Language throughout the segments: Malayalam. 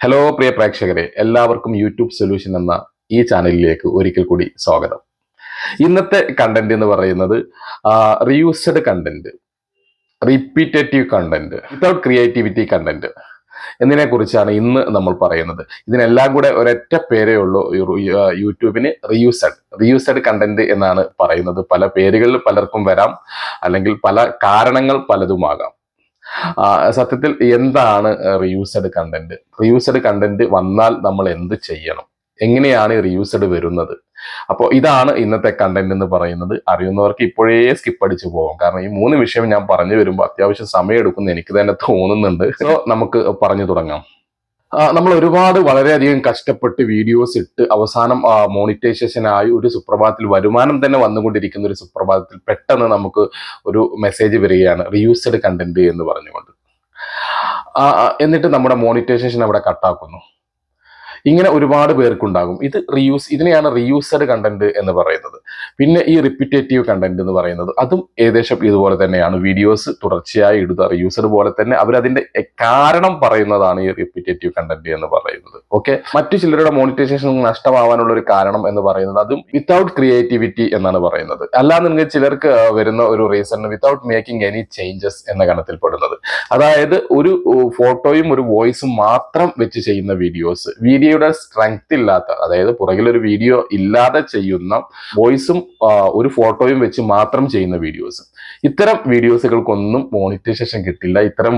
ഹലോ പ്രിയ പ്രേക്ഷകരെ, എല്ലാവർക്കും യൂട്യൂബ് സൊല്യൂഷൻ എന്ന ഈ ചാനലിലേക്ക് ഒരിക്കൽ കൂടി സ്വാഗതം. ഇന്നത്തെ കണ്ടന്റ് എന്ന് പറയുന്നത് reused content, repetitive content, without creativity content എന്നതിനെ കുറിച്ചാണ് ഇന്ന് നമ്മൾ പറയുന്നത്. ഇതിനെല്ലാം കൂടെ ഒരൊറ്റ പേരേ ഉള്ളൂ യൂട്യൂബിന്, റീയൂസ്ഡ് കണ്ടന്റ് എന്നാണ് പറയുന്നത്. പല പേരുകളിൽ പലർക്കും വരാം, അല്ലെങ്കിൽ പല കാരണങ്ങൾ പലതുമാകാം. സത്യത്തിൽ എന്താണ് റീയൂസ്ഡ് കണ്ടന്റ്? റീയൂസ്ഡ് കണ്ടന്റ് വന്നാൽ നമ്മൾ എന്ത് ചെയ്യണം? എങ്ങനെയാണ് റീയൂസ്ഡ് വരുന്നത്? അപ്പോൾ ഇതാണ് ഇന്നത്തെ കണ്ടന്റ് എന്ന് പറയുന്നത്. അറിയുന്നവർക്ക് ഇപ്പോഴേ സ്കിപ്പ് അടിച്ചു പോകും, കാരണം ഈ 3 വിഷയം ഞാൻ പറഞ്ഞു വരുമ്പോൾ അത്യാവശ്യം സമയം എടുക്കുമെന്ന് എനിക്ക് തന്നെ തോന്നുന്നുണ്ട്. സോ നമുക്ക് പറഞ്ഞു തുടങ്ങാം. നമ്മൾ വളരെയധികം കഷ്ടപ്പെട്ട് വീഡിയോസ് ഇട്ട് അവസാനം മോണിറ്റൈസേഷനായി ഒരു സുപ്രഭാതത്തിൽ വരുമാനം തന്നെ വന്നുകൊണ്ടിരിക്കുന്ന ഒരു സുപ്രഭാതത്തിൽ പെട്ടെന്ന് നമുക്ക് ഒരു മെസ്സേജ് വരികയാണ്, റീയൂസ്ഡ് കണ്ടന്റ് എന്ന് പറഞ്ഞുകൊണ്ട്. എന്നിട്ട് നമ്മുടെ മോണിറ്റൈസേഷൻ അവിടെ കട്ടാക്കുന്നു. ഇങ്ങനെ ഒരുപാട് പേർക്കുണ്ടാകും. ഇതിനെയാണ് റീയൂസ്ഡ് കണ്ടന്റ് എന്ന് പറയുന്നത്. പിന്നെ ഈ റിപ്പീറ്റേറ്റീവ് കണ്ടന്റ് എന്ന് പറയുന്നത് അതും ഏകദേശം ഇതുപോലെ തന്നെയാണ്. വീഡിയോസ് തുടർച്ചയായി ഇടുക, റീയൂസ്ഡ് പോലെ തന്നെ അവരതിന്റെ കാരണം പറയുന്നതാണ് ഈ റിപ്പീറ്റേറ്റീവ് കണ്ടന്റ് എന്ന് പറയുന്നത്. ഓക്കെ, മറ്റു ചിലരുടെ മോണിറ്റൈസേഷൻ നഷ്ടമാവാനുള്ള ഒരു കാരണം എന്ന് പറയുന്നത് അതും വിത്തൗട്ട് ക്രിയേറ്റിവിറ്റി എന്നാണ് പറയുന്നത്. അല്ലാന്നുണ്ടെങ്കിൽ ചിലർക്ക് വരുന്ന ഒരു reason without making any changes എന്ന ഗണത്തിൽ പെടുന്നത്. അതായത് ഒരു ഫോട്ടോയും ഒരു വോയിസും മാത്രം വെച്ച് ചെയ്യുന്ന വീഡിയോയുടെ സ്ട്രെങ്ത് ഇല്ലാത്ത, അതായത് പുറകിൽ ഒരു വീഡിയോ ഇല്ലാതെ ചെയ്യുന്ന, വോയിസും ഒരു ഫോട്ടോയും വെച്ച് മാത്രം ചെയ്യുന്ന വീഡിയോസ്, ഇത്തരം വീഡിയോസുകൾക്കൊന്നും മോണിറ്റൈസേഷൻ കിട്ടില്ല. ഇത്തരം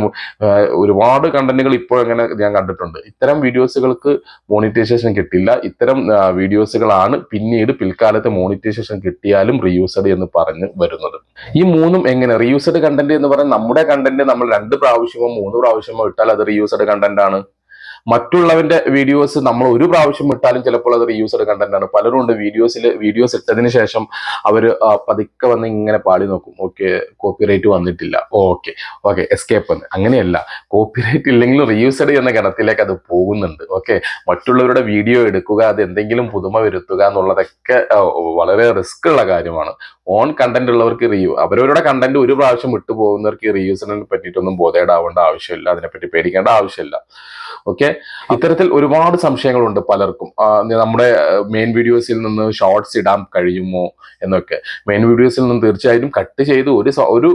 ഒരുപാട് കണ്ടന്റുകൾ ഇപ്പോൾ അങ്ങനെ ഞാൻ കണ്ടിട്ടുണ്ട്. ഇത്തരം വീഡിയോസുകൾക്ക് മോണിറ്റൈസേഷൻ കിട്ടില്ല. ഇത്തരം വീഡിയോസുകളാണ് പിന്നീട് പിൽക്കാലത്ത് മോണിറ്റൈസേഷൻ കിട്ടിയാലും റീയൂസ്ഡ് എന്ന് പറഞ്ഞ് വരുന്നത്. ഈ 3 എങ്ങനെ? റീയൂസ്ഡ് കണ്ടന്റ് എന്ന് പറയുന്നത് നമ്മുടെ കണ്ടന്റ് നമ്മൾ 2 പ്രാവശ്യമോ 3 പ്രാവശ്യമോ ഇട്ടാൽ അത് റീയൂസ്ഡ് കണ്ടന്റ് ആണ്. മറ്റുള്ളവന്റെ വീഡിയോസ് നമ്മൾ ഒരു പ്രാവശ്യം ഇട്ടാലും ചിലപ്പോൾ അത് റീയൂസ്ഡ് കണ്ടന്റ് ആണ്. പലരും ഉണ്ട് വീഡിയോസ് ഇട്ടതിന് ശേഷം അവർ പതുക്കെ വന്ന് ഇങ്ങനെ പാടി നോക്കും, ഓക്കെ കോപ്പിറൈറ്റ് വന്നിട്ടില്ല, ഓക്കെ എസ്കേപ്പ് എന്ന്. അങ്ങനെയല്ല, കോപ്പിറൈറ്റ് ഇല്ലെങ്കിലും റീയൂസ്ഡ് എന്ന ഗണത്തിലേക്ക് അത് പോകുന്നുണ്ട്. ഓക്കെ, മറ്റുള്ളവരുടെ വീഡിയോ എടുക്കുക, അത് എന്തെങ്കിലും പുതുമ വരുത്തുക എന്നുള്ളതൊക്കെ വളരെ റിസ്ക് ഉള്ള കാര്യമാണ്. ഓൺ കണ്ടന്റ് ഉള്ളവർക്ക് അവരവരുടെ കണ്ടന്റ് ഒരു പ്രാവശ്യം വിട്ടു പോകുന്നവർക്ക് റീയൂസിനെ പറ്റിയിട്ടൊന്നും ബോധേടാവേണ്ട ആവശ്യമില്ല, അതിനെപ്പറ്റി പേടിക്കേണ്ട ആവശ്യമില്ല. ഓക്കെ, ഇത്തരത്തിൽ ഒരുപാട് സംശയങ്ങളുണ്ട് പലർക്കും. നമ്മുടെ മെയിൻ വീഡിയോസിൽ നിന്ന് ഷോർട്സ് ഇടാൻ കഴിയുമോ എന്നൊക്കെ. മെയിൻ വീഡിയോസിൽ നിന്ന് തീർച്ചയായിട്ടും കട്ട് ചെയ്ത് ഒരു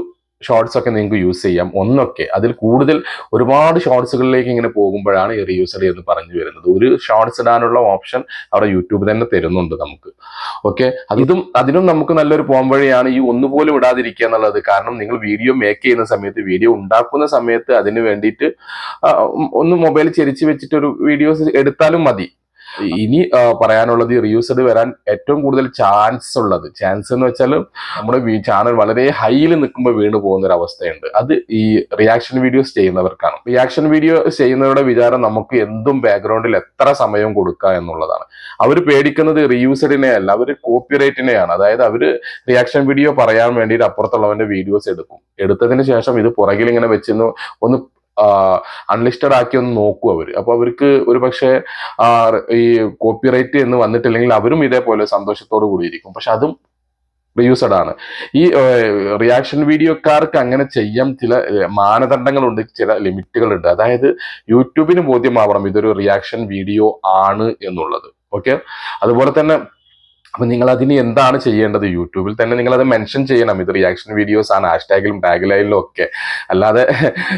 ഷോർട്സ് ഒക്കെ നിങ്ങൾക്ക് യൂസ് ചെയ്യാം. ഒന്നൊക്കെ അതിൽ കൂടുതൽ ഒരുപാട് ഷോർട്സുകളിലേക്ക് ഇങ്ങനെ പോകുമ്പോഴാണ് ഈ റീയൂസ്ഡ് എന്ന് പറഞ്ഞു വരുന്നത്. ഒരു ഷോർട്സ് ഇടാനുള്ള ഓപ്ഷൻ അവിടെ യൂട്യൂബ് തന്നെ തരുന്നുണ്ട് നമുക്ക്. ഓക്കെ, അതിനും നമുക്ക് നല്ലൊരു പോം വഴിയാണ് ഈ ഒന്നുപോലും ഇടാതിരിക്കുക എന്നുള്ളത്. കാരണം നിങ്ങൾ വീഡിയോ മേക്ക് ചെയ്യുന്ന സമയത്ത്, വീഡിയോ ഉണ്ടാക്കുന്ന സമയത്ത് അതിന് വേണ്ടിയിട്ട് ഒന്ന് മൊബൈൽ ചെരിച്ച് വെച്ചിട്ട് ഒരു വീഡിയോസ് എടുത്താലും മതി. ഇനി പറയാനുള്ളത്, റീയൂസ്ഡ് വരാൻ ഏറ്റവും കൂടുതൽ ചാൻസ് എന്ന് വെച്ചാൽ നമ്മുടെ ചാനൽ വളരെ ഹൈയിൽ നിൽക്കുമ്പോൾ വീണ് പോകുന്ന ഒരു അവസ്ഥയുണ്ട്. അത് ഈ റിയാക്ഷൻ വീഡിയോസ് ചെയ്യുന്നവർക്കാണ്. റിയാക്ഷൻ വീഡിയോ ചെയ്യുന്നവരുടെ വിചാരം നമുക്ക് എന്തും ബാക്ക്ഗ്രൗണ്ടിൽ എത്ര സമയം കൊടുക്കുക എന്നുള്ളതാണ്. അവർ പേടിക്കുന്നത് റീയൂസ്ഡിനെ അല്ല, അവർ കോപ്പിറൈറ്റിനെയാണ്. അതായത് അവര് റിയാക്ഷൻ വീഡിയോ പറയാൻ വേണ്ടിയിട്ട് അപ്പുറത്തുള്ളവന്റെ വീഡിയോസ് എടുത്തതിന് ശേഷം ഇത് പുറകിൽ ഇങ്ങനെ വെച്ചെന്ന് ഒന്ന് അൺലിസ്റ്റഡ് ആക്കി ഒന്ന് നോക്കൂ അവര്. അപ്പൊ അവർക്ക് ഒരു പക്ഷേ ഈ കോപ്പിറൈറ്റ് എന്ന് വന്നിട്ടില്ലെങ്കിൽ അവരും ഇതേപോലെ സന്തോഷത്തോടു കൂടി ഇരിക്കും. പക്ഷെ അതും റീയൂസ്ഡ് ആണ്. ഈ റിയാക്ഷൻ വീഡിയോക്കാർക്ക് അങ്ങനെ ചെയ്യാൻ ചില മാനദണ്ഡങ്ങളുണ്ട്, ചില ലിമിറ്റുകളുണ്ട്. അതായത് യൂട്യൂബിന് ബോധ്യമാവണം ഇതൊരു റിയാക്ഷൻ വീഡിയോ ആണ് എന്നുള്ളത്. ഓക്കെ, അതുപോലെ തന്നെ അപ്പൊ നിങ്ങൾ അതിന് എന്താണ് ചെയ്യേണ്ടത്? യൂട്യൂബിൽ തന്നെ നിങ്ങൾ അത് മെൻഷൻ ചെയ്യണം, ഇത് റിയാക്ഷൻ വീഡിയോസ് ആണ്, ഹാഷ്ടാഗിലും ടാഗ്ലൈനിലും ഒക്കെ. അല്ലാതെ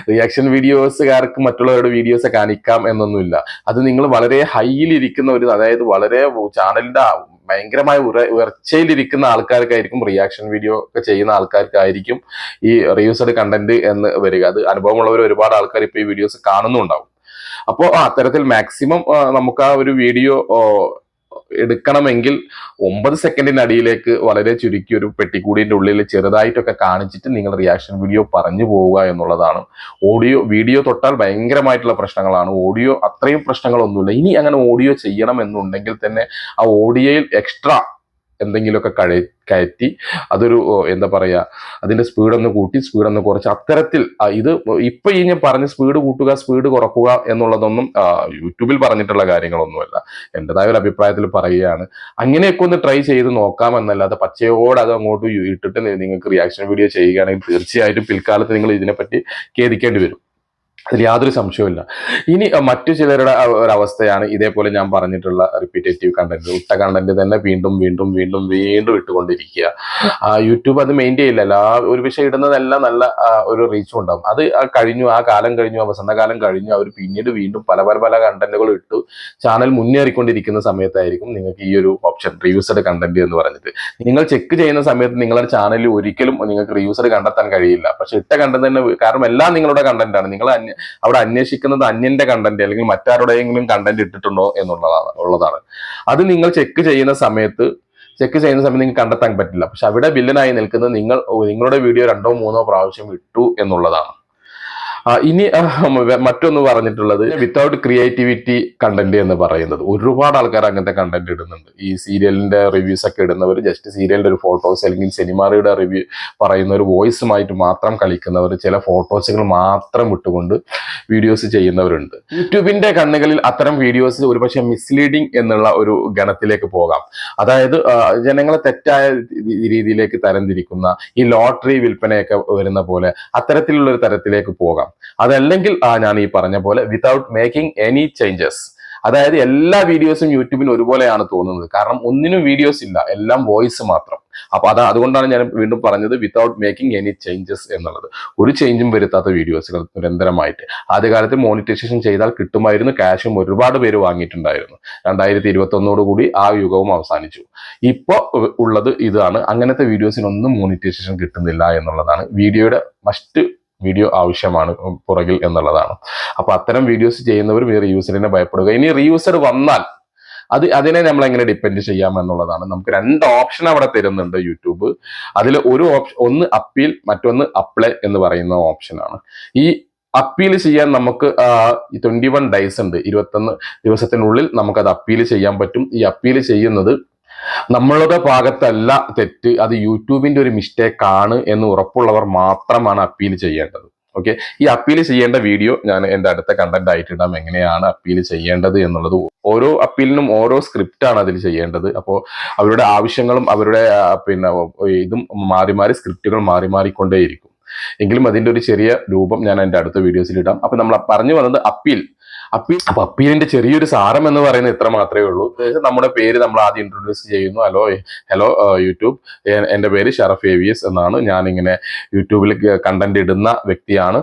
റിയാക്ഷൻ വീഡിയോസുകാർക്ക് മറ്റുള്ളവരുടെ വീഡിയോസ് കാണിക്കാം എന്നൊന്നുമില്ല. അത് നിങ്ങൾ വളരെ ഹൈയിലിരിക്കുന്ന അതായത് വളരെ ചാനലിന്റെ ഭയങ്കരമായ ഉയർച്ചയിലിരിക്കുന്ന ആൾക്കാർക്കായിരിക്കും, റിയാക്ഷൻ വീഡിയോ ഒക്കെ ചെയ്യുന്ന ആൾക്കാർക്കായിരിക്കും ഈ റീയൂസ്ഡ് കണ്ടന്റ് എന്ന് വരിക. അത് അനുഭവമുള്ളവർ ഒരുപാട് ആൾക്കാർ ഇപ്പൊ ഈ വീഡിയോസ് കാണുന്നുണ്ടാവും. അപ്പോൾ അത്തരത്തിൽ മാക്സിമം നമുക്ക് ആ ഒരു വീഡിയോ എടുക്കണമെങ്കിൽ 9 സെക്കൻഡിനടിയിലേക്ക് വളരെ ചുരുക്കി ഒരു പെട്ടിക്കൂടിന്റെ ഉള്ളിൽ ചെറുതായിട്ടൊക്കെ കാണിച്ചിട്ട് നിങ്ങൾ റിയാക്ഷൻ വീഡിയോ പറഞ്ഞു പോവുക എന്നുള്ളതാണ്. വീഡിയോ തൊട്ടാൽ ഭയങ്കരമായിട്ടുള്ള പ്രശ്നങ്ങളാണ്. ഓഡിയോ അത്രയും പ്രശ്നങ്ങളൊന്നുമില്ല. ഇനി അങ്ങനെ ഓഡിയോ ചെയ്യണം എന്നുണ്ടെങ്കിൽ തന്നെ ആ ഓഡിയോയിൽ എക്സ്ട്രാ എന്തെങ്കിലുമൊക്കെ കയറ്റി അതൊരു എന്താ പറയാ, അതിന്റെ സ്പീഡൊന്ന് കൂട്ടി സ്പീഡൊന്ന് കുറച്ച്, അത്തരത്തിൽ ഇത് ഇപ്പൊ ഈ ഞാൻ പറഞ്ഞ സ്പീഡ് കൂട്ടുക സ്പീഡ് കുറക്കുക എന്നുള്ളതൊന്നും യൂട്യൂബിൽ പറഞ്ഞിട്ടുള്ള കാര്യങ്ങളൊന്നുമല്ല, എന്റേതായ ഒരു അഭിപ്രായത്തിൽ പറയുകയാണ്. അങ്ങനെയൊക്കെ ഒന്ന് ട്രൈ ചെയ്ത് നോക്കാമെന്നല്ലാതെ പച്ചയോട് അത് അങ്ങോട്ട് ഇട്ടിട്ട് നിങ്ങൾക്ക് റിയാക്ഷൻ വീഡിയോ ചെയ്യുകയാണെങ്കിൽ തീർച്ചയായിട്ടും പിൽക്കാലത്ത് നിങ്ങൾ ഇതിനെപ്പറ്റി ഖേദിക്കേണ്ടി വരും. അതിൽ യാതൊരു സംശയവുമില്ല. ഇനി മറ്റു ചിലരുടെ ഒരവസ്ഥയാണ് ഇതേപോലെ ഞാൻ പറഞ്ഞിട്ടുള്ള റിപ്പീറ്റേറ്റീവ് കണ്ടന്റ്. ഇട്ട കണ്ടന്റ് തന്നെ വീണ്ടും വീണ്ടും വീണ്ടും വീണ്ടും ഇട്ടുകൊണ്ടിരിക്കുക. യൂട്യൂബ് അത് മെയിൻറ്റെയിൻ ചെയ്യില്ല. ഒരു വിഷയം ഇടുന്നതെല്ലാം നല്ല ഒരു റീച്ചും ഉണ്ടാവും. അത് കഴിഞ്ഞു, ആ കാലം കഴിഞ്ഞു, ആ വസന്തകാലം കഴിഞ്ഞു, അവർ പിന്നീട് വീണ്ടും പല പല പല കണ്ടന്റുകൾ ഇട്ടു ചാനൽ മുന്നേറിക്കൊണ്ടിരിക്കുന്ന സമയത്തായിരിക്കും നിങ്ങൾക്ക് ഈ ഒരു ഓപ്ഷൻ റിയൂസ്ഡ് കണ്ടന്റ് എന്ന് പറഞ്ഞിട്ട് നിങ്ങൾ ചെക്ക് ചെയ്യുന്ന സമയത്ത് നിങ്ങളുടെ ചാനലിൽ ഒരിക്കലും നിങ്ങൾക്ക് റിയൂസ്ഡ് കണ്ടെത്താൻ കഴിയില്ല. പക്ഷെ ഇട്ട കണ്ടന്റ് തന്നെ, കാരണം എല്ലാം നിങ്ങളുടെ കണ്ടന്റ് ആണ്. നിങ്ങൾ അവിടെ അന്വേഷിക്കുന്നത് അന്യന്റെ കണ്ടന്റ് അല്ലെങ്കിൽ മറ്റാരുടെയെങ്കിലും കണ്ടന്റ് ഇട്ടിട്ടുണ്ടോ ഉള്ളതാണ്. അത് നിങ്ങൾ ചെക്ക് ചെയ്യുന്ന സമയത്ത് നിങ്ങൾക്ക് കണ്ടെത്താൻ പറ്റില്ല. പക്ഷെ അവിടെ വില്ലനായി നിൽക്കുന്നത് നിങ്ങളുടെ വീഡിയോ 2 or 3 പ്രാവശ്യം ഇട്ടു എന്നുള്ളതാണ്. ഇനി മറ്റൊന്ന് പറഞ്ഞിട്ടുള്ളത് വിത്തൗട്ട് ക്രിയേറ്റിവിറ്റി കണ്ടന്റ് എന്ന് പറയുന്നത്. ഒരുപാട് ആൾക്കാർ അങ്ങനത്തെ കണ്ടന്റ് ഇടുന്നുണ്ട്. ഈ സീരിയലിന്റെ റിവ്യൂസ് ഒക്കെ ഇടുന്നവർ ജസ്റ്റ് സീരിയലിന്റെ ഒരു ഫോട്ടോസ് അല്ലെങ്കിൽ സിനിമയുടെ റിവ്യൂ പറയുന്ന ഒരു വോയിസുമായിട്ട് മാത്രം കളിക്കുന്നവർ, ചില ഫോട്ടോസുകൾ മാത്രം ഇട്ടുകൊണ്ട് വീഡിയോസ് ചെയ്യുന്നവരുണ്ട്. യൂട്യൂബിന്റെ കണ്ണുകളിൽ അത്തരം വീഡിയോസ് ഒരുപക്ഷെ മിസ്ലീഡിംഗ് എന്നുള്ള ഒരു ഗണത്തിലേക്ക് പോകാം. അതായത് ജനങ്ങളെ തെറ്റായ രീതിയിലേക്ക് തരംതിരിക്കുന്ന ഈ ലോട്ടറി വിൽപ്പനയൊക്കെ വരുന്ന പോലെ അത്തരത്തിലുള്ള ഒരു തരത്തിലേക്ക് പോകാം. അതല്ലെങ്കിൽ ഞാൻ ഈ പറഞ്ഞ പോലെ വിതൗട്ട് മേക്കിംഗ് എനി ചേഞ്ചസ്, അതായത് എല്ലാ വീഡിയോസും യൂട്യൂബിന് ഒരുപോലെയാണ് തോന്നുന്നത്. കാരണം ഒന്നിനും വീഡിയോസ് ഇല്ല, എല്ലാം വോയിസ് മാത്രം. അപ്പൊ അതുകൊണ്ടാണ് ഞാൻ വീണ്ടും പറഞ്ഞത് വിതൗട്ട് മേക്കിംഗ് എനി ചേഞ്ചസ് എന്നുള്ളത്. ഒരു ചേഞ്ചും വരുത്താത്ത വീഡിയോസുകൾ നിരന്തരമായിട്ട്. ആദ്യകാലത്ത് മോണിറ്റൈസേഷൻ ചെയ്താൽ കിട്ടുമായിരുന്നു, ക്യാഷും ഒരുപാട് പേര് വാങ്ങിയിട്ടുണ്ടായിരുന്നു. 2021 കൂടി ആ യുഗവും അവസാനിച്ചു. ഇപ്പൊ ഉള്ളത് ഇതാണ്, അങ്ങനത്തെ വീഡിയോസിനൊന്നും മോണിറ്റൈസേഷൻ കിട്ടുന്നില്ല എന്നുള്ളതാണ്. വീഡിയോ ആവശ്യമാണ് പുറകിൽ എന്നുള്ളതാണ്. അപ്പൊ അത്തരം വീഡിയോസ് ചെയ്യുന്നവർ റീയൂസറിനെ ഭയപ്പെടുക. ഇനി റീയൂസർ വന്നാൽ അതിനെ നമ്മൾ എങ്ങനെ ഡിപ്പെൻഡ് ചെയ്യാം എന്നുള്ളതാണ്. നമുക്ക് 2 ഓപ്ഷൻ അവിടെ തരുന്നുണ്ട് യൂട്യൂബ്. അതിൽ ഒരു ഓപ്ഷൻ, ഒന്ന് അപ്പീൽ, മറ്റൊന്ന് അപ്ലൈ എന്ന് പറയുന്ന ഓപ്ഷനാണ്. ഈ അപ്പീൽ ചെയ്യാൻ നമുക്ക് 21 ഡേയ്സ് ഉണ്ട്. 21 ദിവസത്തിനുള്ളിൽ നമുക്കത് അപ്പീൽ ചെയ്യാൻ പറ്റും. ഈ അപ്പീൽ ചെയ്യുന്നത് നമ്മളുടെ ഭാഗത്തല്ല തെറ്റ്, അത് യൂട്യൂബിന്റെ ഒരു മിസ്റ്റേക്ക് ആണ് എന്ന് ഉറപ്പുള്ളവർ മാത്രമാണ് അപ്പീൽ ചെയ്യേണ്ടത്. ഓക്കെ, ഈ അപ്പീൽ ചെയ്യേണ്ട വീഡിയോ ഞാൻ എൻ്റെ അടുത്ത കണ്ടന്റ് ആയിട്ട് ഇടാം, എങ്ങനെയാണ് അപ്പീൽ ചെയ്യേണ്ടത് എന്നുള്ളത്. ഓരോ അപ്പീലിനും ഓരോ സ്ക്രിപ്റ്റാണ് അതിൽ ചെയ്യേണ്ടത്. അപ്പോൾ അവരുടെ ആവശ്യങ്ങളും അവരുടെ ഇതും മാറി മാറി സ്ക്രിപ്റ്റുകൾ മാറിക്കൊണ്ടേയിരിക്കും. എങ്കിലും അതിന്റെ ഒരു ചെറിയ രൂപം ഞാൻ എൻ്റെ അടുത്ത വീഡിയോസിൽ ഇടാം. അപ്പൊ നമ്മൾ പറഞ്ഞു വന്നത് അപ്പൊ അപ്പീലിന്റെ ചെറിയൊരു സാരം എന്ന് പറയുന്നത് ഇത്ര മാത്രമേ ഉള്ളൂ. നമ്മുടെ പേര് നമ്മൾ ആദ്യം ഇൻട്രൊഡ്യൂസ് ചെയ്യുന്നു. ഹലോ യൂട്യൂബ്, എൻ്റെ പേര് ഷറഫ് AVS എന്നാണ്. ഞാനിങ്ങനെ യൂട്യൂബിൽ കണ്ടന്റ് ഇടുന്ന വ്യക്തിയാണ്.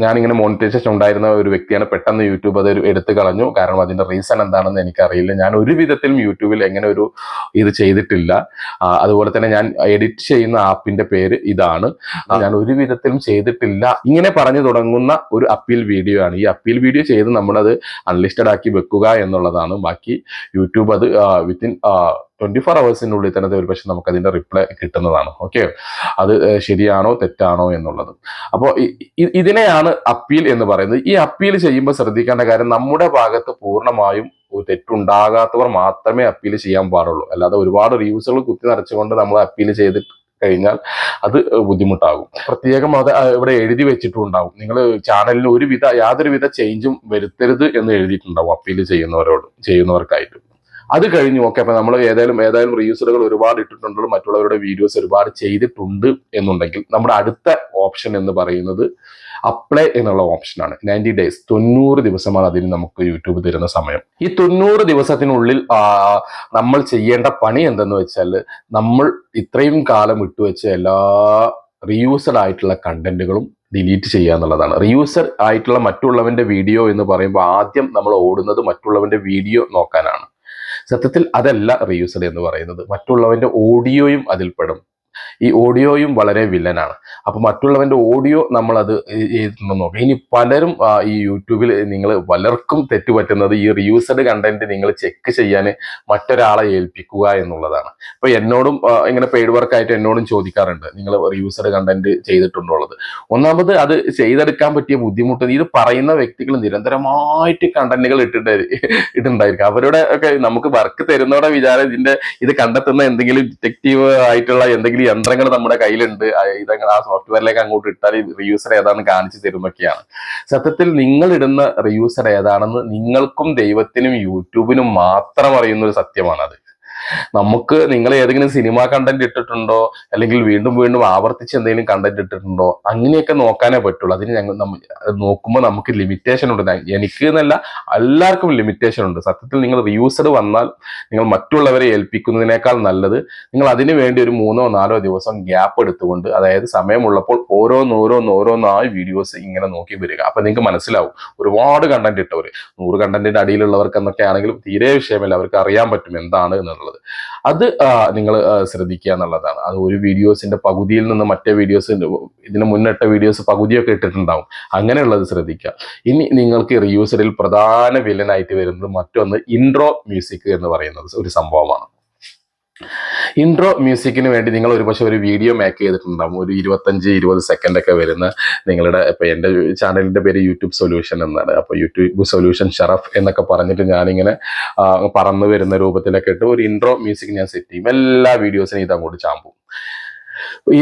ഞാനിങ്ങനെ മോണിറ്റൈസേഷൻ ഉണ്ടായിരുന്ന ഒരു വ്യക്തിയാണ്. പെട്ടെന്ന് യൂട്യൂബ് അത് എടുത്തു കളഞ്ഞു. കാരണം അതിന്റെ റീസൺ എന്താണെന്ന് എനിക്കറിയില്ല. ഞാൻ ഒരു വിധത്തിലും യൂട്യൂബിൽ എങ്ങനെ ഇത് ചെയ്തിട്ടില്ല. അതുപോലെ തന്നെ ഞാൻ എഡിറ്റ് ചെയ്യുന്ന ആപ്പിന്റെ പേര് ഇതാണ്. ഞാൻ ഒരു വിധത്തിലും ചെയ്തിട്ടില്ല. ഇങ്ങനെ പറഞ്ഞു തുടങ്ങുന്ന ഒരു അപ്പീൽ വീഡിയോ ആണ്. ഈ അപ്പീൽ വീഡിയോ ചെയ്ത് നമ്മളത് അൺലിസ്റ്റഡ് ആക്കി വെക്കുക എന്നുള്ളതാണ്. ബാക്കി യൂട്യൂബ് അത് വിത്തിൻ 24 hours തന്നെ ഒരുപക്ഷെ നമുക്ക് അതിന്റെ റിപ്ലൈ കിട്ടുന്നതാണ്. ഓക്കെ, അത് ശരിയാണോ തെറ്റാണോ എന്നുള്ളത്. അപ്പോൾ ഇതിനെയാണ് അപ്പീൽ എന്ന് പറയുന്നത്. ഈ അപ്പീൽ ചെയ്യുമ്പോൾ ശ്രദ്ധിക്കേണ്ട കാര്യം, നമ്മുടെ ഭാഗത്ത് പൂർണ്ണമായും തെറ്റുണ്ടാകാത്തവർ മാത്രമേ അപ്പീൽ ചെയ്യാൻ പാടുള്ളൂ. അല്ലാതെ ഒരുപാട് റിവ്യൂസുകൾ കുത്തി നിറച്ചുകൊണ്ട് നമ്മൾ അപ്പീൽ ചെയ്ത് കഴിഞ്ഞാൽ അത് ബുദ്ധിമുട്ടാകും. പ്രത്യേകം അത് ഇവിടെ എഴുതി വെച്ചിട്ടുണ്ടാവും, നിങ്ങൾ ചാനലിന് യാതൊരുവിധ ചേഞ്ചും വരുത്തരുത് എന്ന് എഴുതിയിട്ടുണ്ടാവും അപ്പീൽ ചെയ്യുന്നവർക്കായിട്ട്. അത് കഴിഞ്ഞു. ഓക്കെ, അപ്പൊ നമ്മൾ ഏതായാലും റീയൂസറുകൾ ഒരുപാട് ഇട്ടിട്ടുണ്ടല്ലോ, മറ്റുള്ളവരുടെ വീഡിയോസ് ഒരുപാട് ചെയ്തിട്ടുണ്ട് എന്നുണ്ടെങ്കിൽ നമ്മുടെ അടുത്ത ഓപ്ഷൻ എന്ന് പറയുന്നത് അപ്ലൈ എന്നുള്ള ഓപ്ഷനാണ്. 90 days, 90 ദിവസമാണ് അതിന് നമുക്ക് യൂട്യൂബ് തരുന്ന സമയം. ഈ 90 ദിവസത്തിനുള്ളിൽ നമ്മൾ ചെയ്യേണ്ട പണി എന്തെന്ന് വെച്ചാൽ, നമ്മൾ ഇത്രയും കാലം ഇട്ടുവെച്ച എല്ലാ റീയൂസഡ് ആയിട്ടുള്ള കണ്ടന്റുകളും ഡിലീറ്റ് ചെയ്യുക എന്നുള്ളതാണ്. റീയൂസർ ആയിട്ടുള്ള മറ്റുള്ളവന്റെ വീഡിയോ എന്ന് പറയുമ്പോൾ ആദ്യം നമ്മൾ ഓടുന്നത് മറ്റുള്ളവന്റെ വീഡിയോ നോക്കാനാണ്. സത്യത്തിൽ അതല്ല റീയൂസഡ് എന്ന് പറയുന്നത്. മറ്റുള്ളവന്റെ ഓഡിയോയും അതിൽപ്പെടും. ഈ ഓഡിയോയും വളരെ വില്ലനാണ്. അപ്പൊ മറ്റുള്ളവന്റെ ഓഡിയോ നമ്മളത് നോക്കാം. ഇനി പലരും ഈ യൂട്യൂബിൽ പലർക്കും തെറ്റുപറ്റുന്നത് ഈ റീയൂസഡ് കണ്ടന്റ് നിങ്ങൾ ചെക്ക് ചെയ്യാൻ മറ്റൊരാളെ ഏൽപ്പിക്കുക എന്നുള്ളതാണ്. ഇപ്പൊ എന്നോടും ഇങ്ങനെ പെയ്ഡ് വർക്കായിട്ട് എന്നോടും ചോദിക്കാറുണ്ട്, നിങ്ങൾ റീയൂസഡ് കണ്ടന്റ് ചെയ്തിട്ടുണ്ടോള്ളത്. ഒന്നാമത് അത് ചെയ്തെടുക്കാൻ പറ്റിയ ബുദ്ധിമുട്ട്, ഇത് പറയുന്ന വ്യക്തികൾ നിരന്തരമായിട്ട് കണ്ടന്റുകൾ ഇട്ടുണ്ടായിരിക്കും. അവരുടെ ഒക്കെ നമുക്ക് വർക്ക് തരുന്നവരുടെ വിചാരം ഇത് കണ്ടെത്തുന്ന എന്തെങ്കിലും ഡിറ്റക്റ്റീവ് ആയിട്ടുള്ള എന്തെങ്കിലും യന്ത്രങ്ങൾ നമ്മുടെ കയ്യിലുണ്ട്, ഇതങ്ങനെ ആ സോഫ്റ്റ്വെയറിലേക്ക് അങ്ങോട്ട് ഇട്ടാൽ റിയൂസർ ഏതാണെന്ന് കാണിച്ചു തരുന്നൊക്കെയാണ്. സത്യത്തിൽ നിങ്ങൾ ഇടുന്ന റിയൂസർ ഏതാണെന്ന് നിങ്ങൾക്കും ദൈവത്തിനും യൂട്യൂബിനും മാത്രം അറിയുന്ന ഒരു സത്യമാണത്. നമുക്ക് നിങ്ങൾ ഏതെങ്കിലും സിനിമ കണ്ടന്റ് ഇട്ടിട്ടുണ്ടോ, അല്ലെങ്കിൽ വീണ്ടും വീണ്ടും ആവർത്തിച്ച് എന്തെങ്കിലും കണ്ടന്റ് ഇട്ടിട്ടുണ്ടോ, അങ്ങനെയൊക്കെ നോക്കാനേ പറ്റുള്ളൂ. അതിന് നോക്കുമ്പോൾ നമുക്ക് ലിമിറ്റേഷൻ ഉണ്ട്. എനിക്ക് എന്നല്ല, എല്ലാവർക്കും ലിമിറ്റേഷൻ ഉണ്ട്. സത്യത്തിൽ നിങ്ങൾ റീയൂസ്ഡ് വന്നാൽ നിങ്ങൾ മറ്റുള്ളവരെ ഏൽപ്പിക്കുന്നതിനേക്കാൾ നല്ലത് നിങ്ങൾ അതിനു വേണ്ടി ഒരു 3-4 ദിവസം ഗ്യാപ്പ് എടുത്തുകൊണ്ട്, അതായത് സമയമുള്ളപ്പോൾ ഓരോന്നായി വീഡിയോസ് ഇങ്ങനെ നോക്കി വരിക. അപ്പൊ നിങ്ങൾക്ക് മനസ്സിലാവും. ഒരുപാട് കണ്ടന്റ് ഇട്ടവർ 100 കണ്ടന്റിന്റെ അടിയിലുള്ളവർക്ക് എന്നൊക്കെ ആണെങ്കിലും തീരെ വിഷയമില്ല, അവർക്ക് അറിയാൻ പറ്റും എന്താണ് എന്നുള്ളത്. അത് നിങ്ങൾ ശ്രദ്ധിക്കുക എന്നുള്ളതാണ്. അത് ഒരു വീഡിയോസിന്റെ പകുതിയിൽ നിന്ന് മറ്റേ വീഡിയോസ്, ഇതിന് മുന്നിട്ട വീഡിയോസ് പകുതിയൊക്കെ ഇട്ടിട്ടുണ്ടാവും, അങ്ങനെയുള്ളത് ശ്രദ്ധിക്കുക. ഇനി നിങ്ങൾക്ക് റീയൂസ്ഡിൽ പ്രധാന വില്ലനായിട്ട് വരുന്നത് മറ്റൊന്ന് ഇൻട്രോ മ്യൂസിക് എന്ന് പറയുന്നത് ഒരു സംഭവമാണ്. ഇൻട്രോ മ്യൂസിക്കിന് വേണ്ടി നിങ്ങൾ ഒരുപക്ഷെ ഒരു വീഡിയോ മേക്ക് ചെയ്തിട്ടുണ്ടാവും, ഒരു 25-20 സെക്കൻഡ് ഒക്കെ വരുന്ന നിങ്ങളുടെ, ഇപ്പൊ എന്റെ ചാനലിന്റെ പേര് യൂട്യൂബ് സൊല്യൂഷൻ എന്നാണ്. അപ്പൊ യൂട്യൂബ് സൊല്യൂഷൻ ഷറഫ് എന്നൊക്കെ പറഞ്ഞിട്ട് ഞാനിങ്ങനെ പറന്നു വരുന്ന രൂപത്തിലൊക്കെ ഇട്ട് ഒരു ഇൻട്രോ മ്യൂസിക് ഞാൻ സെറ്റ് ചെയ്യും. എല്ലാ വീഡിയോസിനും ഇത് അങ്ങോട്ട് ചാമ്പും.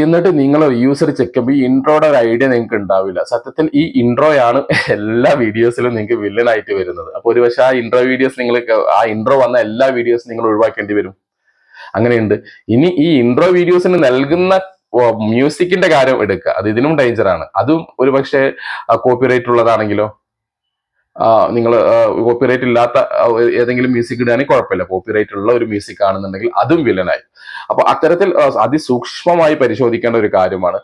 എന്നിട്ട് നിങ്ങൾ യൂസർ ചെക്ക് ചെയ്യുമ്പോൾ ഈ ഇൻട്രോയുടെ ഒരു ഐഡിയ നിങ്ങൾക്ക് ഉണ്ടാവില്ല. സത്യത്തിൽ ഈ ഇൻട്രോയാണ് എല്ലാ വീഡിയോസിലും നിങ്ങൾക്ക് വില്ലനായിട്ട് വരുന്നത്. അപ്പൊ ഒരു പക്ഷേ ആ ഇൻട്രോ വീഡിയോസ് ആ ഇൻട്രോ വന്ന എല്ലാ വീഡിയോസും നിങ്ങൾ ഒഴിവാക്കേണ്ടി വരും. അങ്ങനെയുണ്ട്. ഇനി ഈ ഇൻട്രോ വീഡിയോസിന് നൽകുന്ന മ്യൂസിക്കിന്റെ കാര്യം എടുക്കുക, അത് ഇതിനും ഡേഞ്ചറാണ്. അതും ഒരു പക്ഷേ കോപ്പിറൈറ്റ് ഉള്ളതാണെങ്കിലോ, നിങ്ങൾ കോപ്പിറൈറ്റ് ഇല്ലാത്ത ഏതെങ്കിലും മ്യൂസിക് ഇടുകയാണെങ്കിൽ കുഴപ്പമില്ല. കോപ്പിറൈറ്റ് ഉള്ള ഒരു മ്യൂസിക് ആണെന്നുണ്ടെങ്കിൽ അതും വില്ലനായി. അപ്പൊ അത്തരത്തിൽ അതിസൂക്ഷ്മമായി പരിശോധിക്കേണ്ട ഒരു കാര്യമാണ്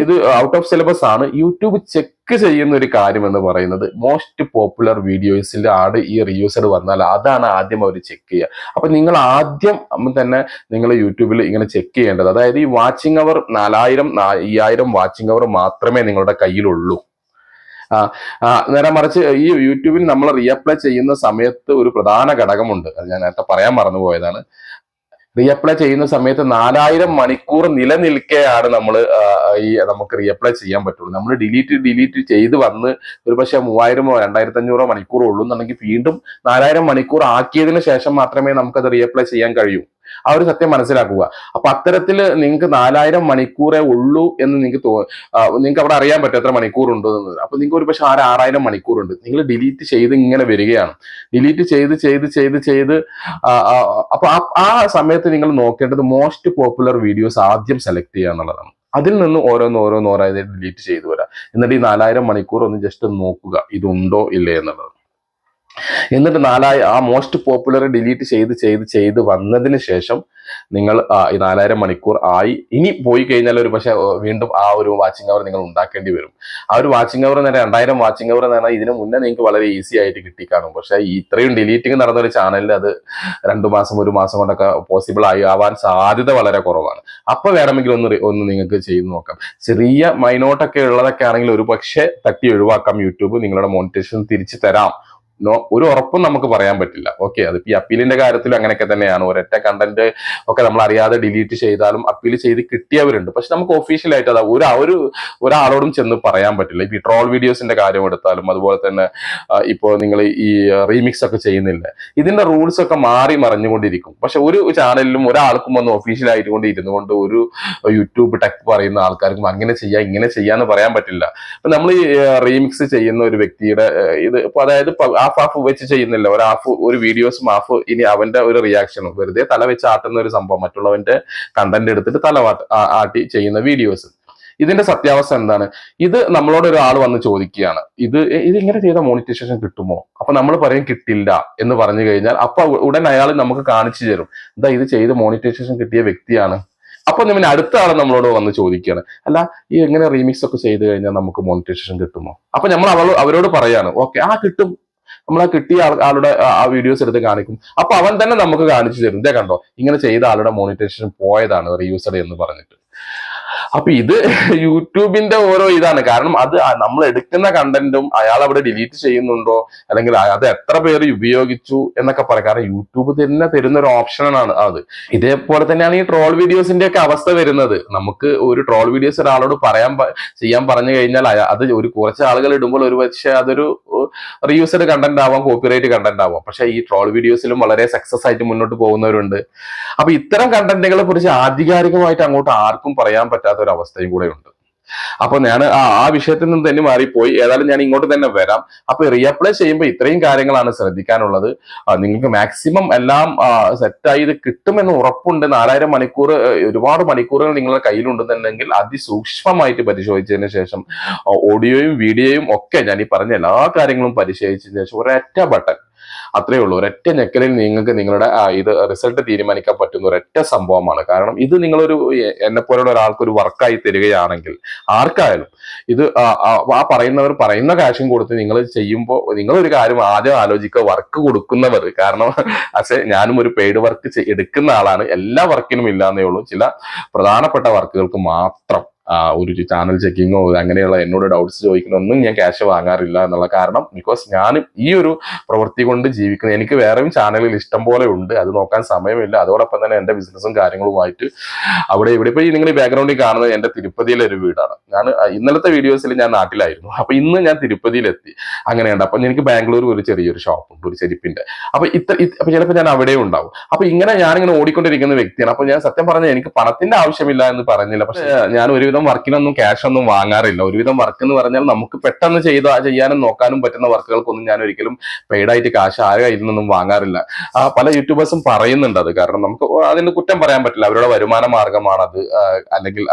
ഇത്. ഔട്ട് ഓഫ് സിലബസ് ആണ്. യൂട്യൂബ് ചെക്ക് ചെയ്യുന്ന ഒരു കാര്യം എന്ന് പറയുന്നത് മോസ്റ്റ് പോപ്പുലർ വീഡിയോസിന്റെ ആണ് ഈ റീയൂസ്ഡ് വന്നാൽ അതാണ് ആദ്യം അവർ ചെക്ക് ചെയ്യുക. അപ്പൊ നിങ്ങൾ ആദ്യം തന്നെ നിങ്ങൾ യൂട്യൂബിൽ ഇങ്ങനെ ചെക്ക് ചെയ്യേണ്ടത്, അതായത് ഈ വാച്ചിങ് അവർ 4000-5000 വാച്ചിങ് അവർ മാത്രമേ നിങ്ങളുടെ കയ്യിലുള്ളൂ. നേരെ മറിച്ച് ഈ യൂട്യൂബിൽ നമ്മൾ റീഅപ്ലൈ ചെയ്യുന്ന സമയത്ത് ഒരു പ്രധാന ഘടകമുണ്ട്, അത് ഞാൻ നേരത്തെ പറയാൻ മറന്നുപോയതാണ്. റീഅപ്ലൈ ചെയ്യുന്ന സമയത്ത് 4000 മണിക്കൂർ നിലനിൽക്കെയാണ് നമുക്ക് റീഅപ്ലൈ ചെയ്യാൻ പറ്റുള്ളൂ. നമ്മൾ ഡിലീറ്റ് ചെയ്ത് വന്ന് ഒരു പക്ഷേ 3000-2500 മണിക്കൂർ ഉള്ളൂ എന്നുണ്ടെങ്കിൽ വീണ്ടും 4000 മണിക്കൂർ ആക്കിയതിനു ശേഷം മാത്രമേ നമുക്കത് റീഅപ്ലൈ ചെയ്യാൻ കഴിയൂ. ആ ഒരു സത്യം മനസ്സിലാക്കുക. അപ്പൊ അത്തരത്തിൽ നിങ്ങൾക്ക് 4000 മണിക്കൂറേ ഉള്ളൂ എന്ന് നിങ്ങൾക്ക് അവിടെ അറിയാൻ പറ്റും എത്ര മണിക്കൂർ ഉണ്ടോ എന്നത്. അപ്പൊ നിങ്ങൾക്ക് ഒരു പക്ഷെ 6000 മണിക്കൂറുണ്ട്. നിങ്ങൾ ഡിലീറ്റ് ചെയ്ത് ഇങ്ങനെ വരികയാണ്, ഡിലീറ്റ് ചെയ്ത് അപ്പൊ ആ സമയത്ത് നിങ്ങൾ നോക്കേണ്ടത് മോസ്റ്റ് പോപ്പുലർ വീഡിയോസ് ആദ്യം സെലക്ട് ചെയ്യുക എന്നുള്ളതാണ്. അതിൽ നിന്ന് ഓരോന്നോരായി ഡിലീറ്റ് ചെയ്തു വരാം. എന്നിട്ട് ഈ 4000 മണിക്കൂർ ഒന്ന് ജസ്റ്റ് നോക്കുക, ഇതുണ്ടോ ഇല്ലേ എന്നുള്ളത്. എന്നിട്ട് ആ മോസ്റ്റ് പോപ്പുലർ ഡിലീറ്റ് ചെയ്ത് വന്നതിന് ശേഷം നിങ്ങൾ ഈ 4000 മണിക്കൂർ ആയി ഇനി പോയി കഴിഞ്ഞാൽ ഒരു പക്ഷെ വീണ്ടും ആ ഒരു വാച്ചിങ് അവർ നിങ്ങൾ ഉണ്ടാക്കേണ്ടി വരും. ആ ഒരു വാച്ചിങ് അവർ തന്നെ 2000 വാച്ചിങ് അവർ എന്ന് പറഞ്ഞാൽ ഇതിന് മുന്നേ നിങ്ങൾക്ക് വളരെ ഈസി ആയിട്ട് കിട്ടിക്കാണും. പക്ഷെ ഇത്രയും ഡിലീറ്റിംഗ് നടന്ന ഒരു ചാനലിൽ അത് 2 മാസം 1 മാസം കൊണ്ടൊക്കെ പോസിബിൾ ആവാൻ സാധ്യത വളരെ കുറവാണ്. അപ്പൊ വേണമെങ്കിൽ ഒന്ന് നിങ്ങൾക്ക് ചെയ്ത് നോക്കാം. ചെറിയ മൈനോട്ടൊക്കെ ഉള്ളതൊക്കെ ആണെങ്കിൽ ഒരു പക്ഷെ തട്ടി ഒഴിവാക്കാം. യൂട്യൂബ് നിങ്ങളുടെ മോണിറ്റൈസേഷൻ തിരിച്ചു തരാം. ഒരു ഉറപ്പും നമുക്ക് പറയാൻ പറ്റില്ല. ഓക്കെ, അതിപ്പോ ഈ അപ്പീലിന്റെ കാര്യത്തിലും അങ്ങനെയൊക്കെ തന്നെയാണ്. ഒരൊറ്റ കണ്ടന്റ് ഒക്കെ നമ്മൾ അറിയാതെ ഡിലീറ്റ് ചെയ്താലും അപ്പീൽ ചെയ്ത് കിട്ടിയവരുണ്ട്. പക്ഷെ നമുക്ക് ഒഫീഷ്യലായിട്ട് അത് ഒരാളോടും ചെന്ന് പറയാൻ പറ്റില്ല. ഇപ്പൊ ഈ ട്രോൾ വീഡിയോസിന്റെ കാര്യം എടുത്താലും അതുപോലെ തന്നെ ഇപ്പോൾ നിങ്ങൾ ഈ റീമിക്സ് ഒക്കെ ചെയ്യുന്നില്ല, ഇതിന്റെ റൂൾസ് ഒക്കെ മാറി മറിഞ്ഞുകൊണ്ടിരിക്കും. പക്ഷെ ഒരു ചാനലിലും ഒരാൾക്കും ഒന്ന് ഒഫീഷ്യലായിട്ട് കൊണ്ട് ഇരുന്നുകൊണ്ട് ഒരു യൂട്യൂബ് ടെക് പറയുന്ന ആൾക്കാർക്കും അങ്ങനെ ചെയ്യാം ഇങ്ങനെ ചെയ്യാന്ന് പറയാൻ പറ്റില്ല. ഇപ്പൊ നമ്മൾ ഈ റീമിക്സ് ചെയ്യുന്ന ഒരു വ്യക്തിയുടെ ഇത് ഇപ്പൊ അതായത് ഹാഫ് വെച്ച് ചെയ്യുന്നില്ല, ഒരു വീഡിയോസും ഇനി അവന്റെ ഒരു റിയാക്ഷനും വെറുതെ തല വെച്ച് ആട്ടുന്ന ഒരു സംഭവം, മറ്റുള്ളവന്റെ കണ്ടന്റ് എടുത്തിട്ട് തല ആട്ടി ചെയ്യുന്ന വീഡിയോസ്. ഇതിന്റെ സത്യാവസ്ഥ എന്താണ്? ഇത് നമ്മളോട് ഒരാൾ വന്ന് ചോദിക്കുകയാണ്, ഇത് ഇങ്ങനെ ചെയ്ത മോണിറ്റൈസേഷൻ കിട്ടുമോ? അപ്പൊ നമ്മൾ പറയും കിട്ടില്ല എന്ന് പറഞ്ഞു കഴിഞ്ഞാൽ അപ്പൊ ഉടൻ അയാൾ നമുക്ക് കാണിച്ചു തരും, എന്താ ഇത് ചെയ്ത് മോണിറ്റൈസേഷൻ കിട്ടിയ വ്യക്തിയാണ്. അപ്പൊ പിന്നെ അടുത്ത ആൾ നമ്മളോട് വന്ന് ചോദിക്കുകയാണ്, അല്ല ഈ എങ്ങനെ റീമിക്സ് ഒക്കെ ചെയ്ത് കഴിഞ്ഞാൽ നമുക്ക് മോണിറ്റൈസേഷൻ കിട്ടുമോ? അപ്പൊ നമ്മൾ അവരോട് പറയാണ്, ഓക്കെ കിട്ടും. നമ്മൾ ആ കിട്ടിയ ആളുടെ ആ വീഡിയോസ് എടുത്ത് കാണിക്കും. അപ്പൊ അവൻ തന്നെ നമുക്ക് കാണിച്ചു തരും, ഇതേ കണ്ടോ ഇങ്ങനെ ചെയ്ത ആളുടെ മോണിറ്റൈസേഷൻ പോയതാണ് റീയൂസ്ഡ് എന്ന് പറഞ്ഞിട്ട്. അപ്പൊ ഇത് യൂട്യൂബിന്റെ ഓരോ ഇതാണ്. കാരണം അത് നമ്മൾ എടുക്കുന്ന കണ്ടന്റും അയാൾ അവിടെ ഡിലീറ്റ് ചെയ്യുന്നുണ്ടോ അല്ലെങ്കിൽ അത് എത്ര പേര് ഉപയോഗിച്ചു എന്നൊക്കെ പറയാം. കാരണം യൂട്യൂബ് തന്നെ തരുന്ന ഒരു ഓപ്ഷനാണ് അത്. ഇതേപോലെ തന്നെയാണ് ഈ ട്രോൾ വീഡിയോസിന്റെ ഒക്കെ അവസ്ഥ വരുന്നത്. നമുക്ക് ഒരു ട്രോൾ വീഡിയോസ് ഒരാളോട് ചെയ്യാൻ പറഞ്ഞു കഴിഞ്ഞാൽ അത് കുറച്ച് ആളുകൾ ഇടുമ്പോൾ ഒരു പക്ഷേ അതൊരു റീയൂസ്ഡ് കണ്ടന്റ് ആവാം, കോപ്പിറൈറ്റ് കണ്ടന്റ് ആവാം. പക്ഷെ ഈ ട്രോൾ വീഡിയോസിലും വളരെ സക്സസ് ആയിട്ട് മുന്നോട്ട് പോകുന്നവരുണ്ട്. അപ്പൊ ഇത്തരം കണ്ടന്റുകളെ കുറിച്ച് ആധികാരികമായിട്ട് അങ്ങോട്ട് ആർക്കും പറയാൻ പറ്റാത്ത ഒരു അവസ്ഥയും കൂടെ ഉണ്ട്. അപ്പൊ ഞാൻ ആ വിഷയത്തിൽ നിന്ന് തന്നെ മാറിപ്പോയി. ഏതായാലും ഞാൻ ഇങ്ങോട്ട് തന്നെ വരാം. അപ്പൊ റീഅപ്ലൈ ചെയ്യുമ്പോൾ ഇത്രയും കാര്യങ്ങളാണ് ശ്രദ്ധിക്കാനുള്ളത്. നിങ്ങൾക്ക് മാക്സിമം എല്ലാം സെറ്റായി ഇത് കിട്ടുമെന്ന് ഉറപ്പുണ്ട്. 4000 മണിക്കൂർ, ഒരുപാട് മണിക്കൂറുകൾ നിങ്ങളുടെ കയ്യിലുണ്ടെന്നുണ്ടെങ്കിൽ അതിസൂക്ഷ്മമായിട്ട് പരിശോധിച്ചതിന് ശേഷം ഓഡിയോയും വീഡിയോയും ഒക്കെ ഞാൻ ഈ പറഞ്ഞ എല്ലാ കാര്യങ്ങളും പരിശോധിച്ചതിന് ശേഷം ഒരൊറ്റ ബട്ടൺ, അത്രയേ ഉള്ളൂ, ഒരൊറ്റ ഞെക്കലിൽ നിങ്ങൾക്ക് നിങ്ങളുടെ ഇത് റിസൾട്ട് തീരുമാനിക്കാൻ പറ്റുന്ന ഒരൊറ്റ സംഭവമാണ്. കാരണം ഇത് നിങ്ങളൊരു എന്നെ പോലുള്ള ഒരാൾക്ക് ഒരു വർക്കായി തരികയാണെങ്കിൽ ആർക്കായാലും ഇത് ആ പറയുന്നവർ പറയുന്ന കാശും കൊടുത്ത് നിങ്ങൾ ചെയ്യുമ്പോൾ നിങ്ങളൊരു കാര്യം ആദ്യം ആലോചിക്കുക, വർക്ക് കൊടുക്കുന്നവർ. കാരണം പക്ഷേ ഞാനും ഒരു പെയ്ഡ് വർക്ക് എടുക്കുന്ന ആളാണ്. എല്ലാ വർക്കിനും ഇല്ലാന്നേ ഉള്ളൂ, ചില പ്രധാനപ്പെട്ട വർക്കുകൾക്ക് മാത്രം ഒരു ചാനൽ ചെക്കിങ്ങോ അങ്ങനെയുള്ള എന്നോട് ഡൗട്ട്സ് ചോദിക്കുന്നൊന്നും ഞാൻ ക്യാഷ് വാങ്ങാറില്ല എന്നുള്ള കാരണം, ബിക്കോസ് ഞാൻ ഈ ഒരു പ്രവൃത്തി കൊണ്ട് ജീവിക്കുന്നത്. എനിക്ക് വേറെയും ചാനലുകൾ ഇഷ്ടം പോലെ ഉണ്ട്, അത് നോക്കാൻ സമയമില്ല. അതോടൊപ്പം തന്നെ എന്റെ ബിസിനസ്സും കാര്യങ്ങളുമായിട്ട് അവിടെ ഇവിടെ ഇപ്പൊ നിങ്ങൾ ഈ ബാക്ക്ഗ്രൗണ്ടിൽ കാണുന്നത് എന്റെ തിരുപ്പതിയിലെ ഒരു വീടാണ്. ഞാൻ ഇന്നലത്തെ വീഡിയോസിൽ ഞാൻ നാട്ടിലായിരുന്നു, അപ്പൊ ഇന്ന് ഞാൻ തിരുപ്പതിയിലെത്തി. അങ്ങനെയുണ്ട്. അപ്പൊ എനിക്ക് ബാംഗ്ലൂർ ഒരു ചെറിയൊരു ഷോപ്പുണ്ട്, ഒരു ചെരുപ്പിന്റെ. അപ്പൊ അപ്പൊ ചിലപ്പോൾ ഞാൻ അവിടെ ഉണ്ടാവും. അപ്പൊ ഇങ്ങനെ ഞാനിങ്ങനെ ഓടിക്കൊണ്ടിരിക്കുന്ന വ്യക്തിയാണ്. അപ്പൊ ഞാൻ സത്യം പറഞ്ഞാൽ എനിക്ക് പണത്തിന്റെ ആവശ്യമില്ല എന്ന് പറഞ്ഞില്ല, പക്ഷെ ഞാൻ ഒരുവിധം വർക്കിനൊന്നും ക്യാഷ് ഒന്നും വാങ്ങാറില്ല. ഒരുവിധം വർക്ക് എന്ന് പറഞ്ഞാൽ നമുക്ക് പെട്ടെന്ന് ചെയ്യാനും നോക്കാനും പറ്റുന്ന വർക്കുകൾക്കൊന്നും ഞാൻ ഒരിക്കലും പെയ്ഡായിട്ട് കാശ് ആരും കയ്യിൽ നിന്നും വാങ്ങാറില്ല. പല യൂട്യൂബേഴ്സും പറയുന്നുണ്ട് അത്. കാരണം നമുക്ക് അതിന് കുറ്റം പറയാൻ പറ്റില്ല, അവരുടെ വരുമാന മാർഗമാണത്. അല്ലെങ്കിൽ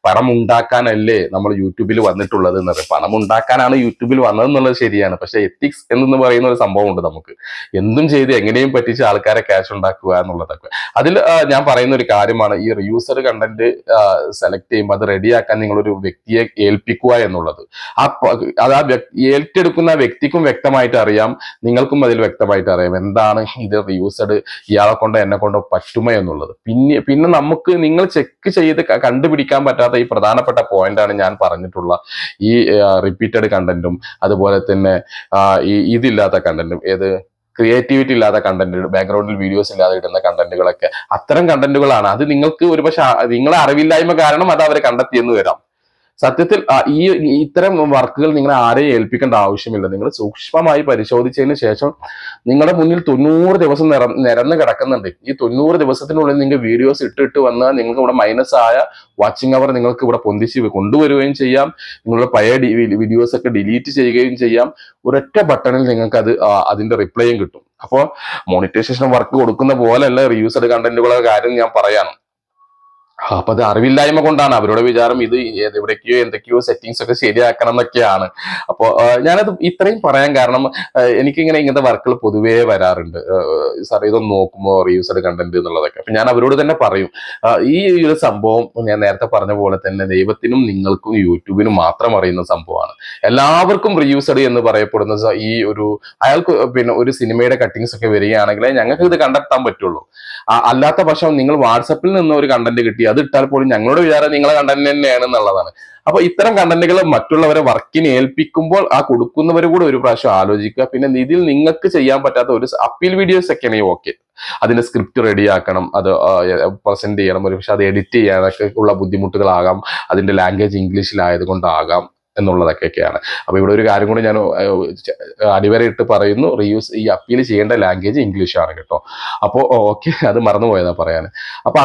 പണം ഉണ്ടാക്കാനല്ലേ നമ്മൾ യൂട്യൂബിൽ വന്നിട്ടുള്ളത് എന്ന്. പണം ഉണ്ടാക്കാനാണ് യൂട്യൂബിൽ വന്നതെന്നുള്ളത് ശരിയാണ്, പക്ഷെ എത്തിക്സ് എന്ന് പറയുന്ന ഒരു സംഭവം ഉണ്ട്. നമുക്ക് എന്തും ചെയ്ത് എങ്ങനെയും പറ്റിച്ച് ആൾക്കാരെ ക്യാഷ് ഉണ്ടാക്കുക എന്നുള്ളതൊക്കെ. അതിൽ ഞാൻ പറയുന്ന ഒരു കാര്യമാണ് ഈ റീയൂസർ കണ്ടന്റ് സെലക്ട് ചെയ്യുമ്പോൾ അത് റെഡിയാക്കാൻ നിങ്ങളൊരു വ്യക്തിയെ ഏൽപ്പിക്കുക എന്നുള്ളത്. അത് ഏറ്റെടുക്കുന്ന വ്യക്തിക്കും വ്യക്തമായിട്ട് അറിയാം, നിങ്ങൾക്കും അതിൽ വ്യക്തമായിട്ട് അറിയാം എന്താണ് ഇത് റീയൂസഡ്, ഇയാളെ കൊണ്ട് എന്നെ കൊണ്ട് പറ്റുമോ എന്നുള്ളത്. പിന്നെ നമുക്ക് നിങ്ങൾ ചെക്ക് ചെയ്ത് കണ്ടുപിടിക്കാൻ പറ്റാത്ത ഈ പ്രധാനപ്പെട്ട പോയിന്റാണ് ഞാൻ പറഞ്ഞിട്ടുള്ള ഈ റിപ്പീറ്റഡ് കണ്ടന്റും അതുപോലെ തന്നെ ഇതില്ലാത്ത കണ്ടന്റും. ഏത് ക്രിയേറ്റിവിറ്റി ഇല്ലാത്ത കണ്ടന്റ്, ബാക്ക്ഗ്രൗണ്ടിൽ വീഡിയോസ് ഇല്ലാതെ ഇടുന്ന കണ്ടന്റുകളൊക്കെ അത്തരം കണ്ടന്റുകളാണ്. അത് നിങ്ങൾക്ക് ഒരുപക്ഷെ നിങ്ങളെ അറിവില്ലായ്മ കാരണം അത് അവർ കണ്ടെത്തിയെന്ന് വരാം. സത്യത്തിൽ ഇത്തരം വർക്കുകൾ നിങ്ങളെ ആരെയും ഏൽപ്പിക്കേണ്ട ആവശ്യമില്ല. നിങ്ങൾ സൂക്ഷ്മമായി പരിശോധിച്ചതിന് ശേഷം നിങ്ങളുടെ മുന്നിൽ 90 ദിവസം നിരന്ന് കിടക്കുന്നുണ്ട്. ഈ 90 ദിവസത്തിനുള്ളിൽ നിങ്ങൾ വീഡിയോസ് ഇട്ടിട്ട് വന്നാൽ നിങ്ങൾക്ക് ഇവിടെ മൈനസ് ആയ വാച്ചിങ് അവർ നിങ്ങൾക്ക് ഇവിടെ പൊന്തിച്ച് കൊണ്ടുവരികയും ചെയ്യാം. നിങ്ങളുടെ പഴയ വീഡിയോസ് ഒക്കെ ഡിലീറ്റ് ചെയ്യുകയും ചെയ്യാം. ഒരൊറ്റ ബട്ടണിൽ നിങ്ങൾക്ക് അതിന്റെ റിപ്ലൈയും കിട്ടും. അപ്പോൾ മോണിറ്റൈസേഷൻ വർക്ക് കൊടുക്കുന്ന പോലെയല്ല റീയൂസ്ഡ് കണ്ടന്റുകളുടെ കാര്യം ഞാൻ പറയാണ്. അപ്പൊ അത് അറിവില്ലായ്മ കൊണ്ടാണ്. അവരുടെ വിചാരം ഇത് എവിടേക്കോ എന്തൊക്കെയോ സെറ്റിങ്സ് ഒക്കെ ശരിയാക്കണം എന്നൊക്കെയാണ്. അപ്പൊ ഞാനത് ഇത്രയും പറയാൻ കാരണം, എനിക്കിങ്ങനെ ഇങ്ങനത്തെ വർക്കുകൾ പൊതുവേ വരാറുണ്ട്. സാർ ഇതൊന്ന് നോക്കുമോ റീയൂസ്ഡ് കണ്ടന്റ് എന്നുള്ളതൊക്കെ. അപ്പൊ ഞാൻ അവരോട് തന്നെ പറയും, ഈ ഒരു സംഭവം ഞാൻ നേരത്തെ പറഞ്ഞ പോലെ തന്നെ ദൈവത്തിനും നിങ്ങൾക്കും യൂട്യൂബിനും മാത്രം അറിയുന്ന സംഭവമാണ്. എല്ലാവർക്കും റീയൂസ്ഡ് എന്ന് പറയപ്പെടുന്ന ഈ അയാൾക്ക് പിന്നെ ഒരു സിനിമയുടെ കട്ടിങ്സ് ഒക്കെ വരികയാണെങ്കിൽ ഞങ്ങൾക്ക് ഇത് കണ്ടെത്താൻ പറ്റുള്ളൂ. അല്ലാത്ത പക്ഷം നിങ്ങൾ വാട്സപ്പിൽ നിന്ന് ഒരു കണ്ടന്റ് കിട്ടി അത് ഇട്ടാൽ പോലും ഞങ്ങളുടെ വിചാരം നിങ്ങളെ കണ്ടന്റ് തന്നെയാണ് എന്നുള്ളതാണ്. അപ്പൊ ഇത്തരം കണ്ടന്റുകൾ മറ്റുള്ളവരെ വർക്കിന് ഏൽപ്പിക്കുമ്പോൾ കൊടുക്കുന്നവർ കൂടെ ഒരു പ്രാവശ്യം ആലോചിക്കുക. പിന്നെ ഇതിൽ നിങ്ങൾക്ക് ചെയ്യാൻ പറ്റാത്ത ഒരു അപ്പീൽ വീഡിയോസ് ഒക്കെയാണെങ്കിൽ ഓക്കെ, അതിന്റെ സ്ക്രിപ്റ്റ് റെഡിയാക്കണം, അത് പ്രസന്റ് ചെയ്യണം, ഒരു പക്ഷെ അത് എഡിറ്റ് ചെയ്യാനൊക്കെ ഉള്ള ബുദ്ധിമുട്ടുകളാകാം, അതിന്റെ ലാംഗ്വേജ് ഇംഗ്ലീഷിലായതുകൊണ്ടാകാം എന്നുള്ളതൊക്കെയാണ്. അപ്പൊ ഇവിടെ ഒരു കാര്യം കൂടി ഞാൻ അടിവരയിട്ട് പറയുന്നു, ഈ അപ്പീൽ ചെയ്യേണ്ട ലാംഗ്വേജ് ഇംഗ്ലീഷ് ആണ് കേട്ടോ. അപ്പോൾ ഓക്കെ, അത് മറന്നുപോയതാ പറയാൻ. അപ്പൊ